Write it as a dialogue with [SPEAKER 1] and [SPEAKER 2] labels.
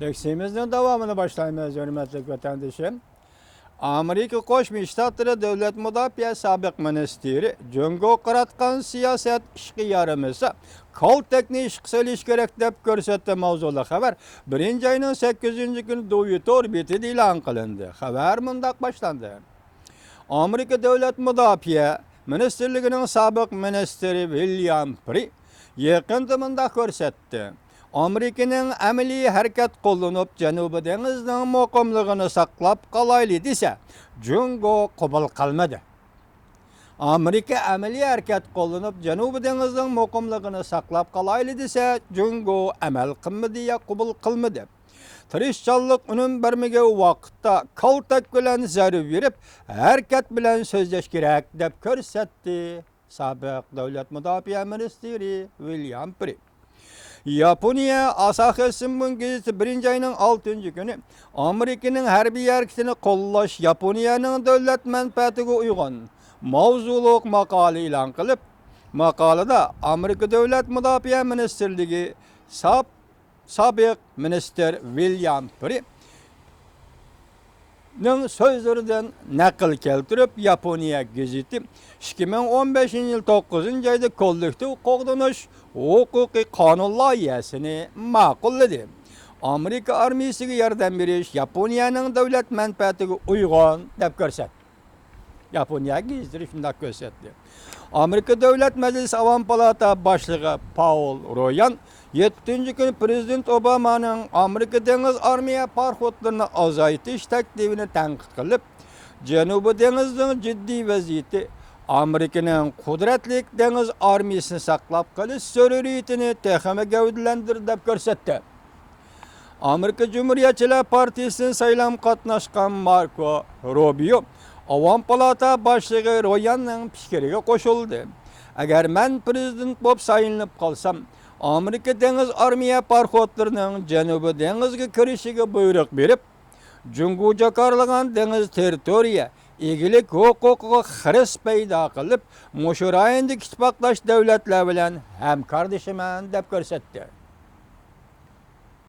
[SPEAKER 1] Teksimizin devamını başlaymayız hürmetli vatandaşım. Amerika Qo'shma Shtatlari Davlat Mudofaa sobiq ministri Jungo qaratgan siyoset ishqiyarimiz Koltekni ish qilish kerak deb ko'rsatdi mavzuli xabar 1-oyning 8-kuni Dovitor betida e'lon qilindi. Xabar mundaq boshlandi. Amerika Davlat Mudofaa Ministrligining sobiq ministri William Pri yaqinda mundaq ko'rsatdi. Amerika'nın amaliy harakat qo'llanib Janubiy dengizning muqimligini saqlab qolayli desa, Jungo qabul qilmadi. Amerika amaliy harakat qo'llanib Janubiy dengizning muqimligini saqlab qolayli desa, Jungo amal qilmadi ya qabul qilmadi. Tirishchanlik unum bermagan vaqtda Koltek bilan zarb berib, harakat bilan so'zlash kerak deb ko'rsatdi sobiq davlat mudofaa ministri William Pri. Yaponiya Asahi Shimbun gazeti 1-oyning 6-kuni Amerikaning harbiy harakatini qo'llash Yaponiyaning davlat manfaatiga uyg'un mavzuliq maqola e'lon qilib, maqolada Amerika davlat mudofaa ministrligi sobiq ministr William Pri ning so'zlaridan naql keltirib, Yaponiya gazeti 2015-yil 9-oyda kollektiv qo'g'danish huquqiy qonun loyihasini ma'qulladi. Amerika armiyasiga yordam berish Yaponiyaning davlat manfaatiga uyg'un deb ko'rsatdi. Yaponiya gazeti shunday ko'rsatdi. Amerika Davlat Majlisi Avam palata boshlig'i Paul Ryan 7-kuni Prezident Obamaning Amerika dengiz armiya parxodlarini azaytish taklifini tanqid qilib, Janubiy dengizning jiddiy vaziyati Amerikaning qudratli dengiz armiyasini saqlab qolish zaruriyatini texnik gavdalantirdi deb ko'rsatdi. Amerika Cumhuriyetçiler Partisi'nin saylam qatnashgan Marco Rubio Avam palata boshlig'i Ryanning fikriga qo'shildi. Agar men prezident bo'lib saylanib qolsam, Amerika dengiz armiya parxodlarining Janubiy dengizga kirishiga buyruq berib, Jungo jakarlagan dengiz territoriya egilik huquqiga xiris paydo qilib, mushu rayondagi ittifoqdosh davlatlar bilan hamkorlashaman deb ko'rsatdi.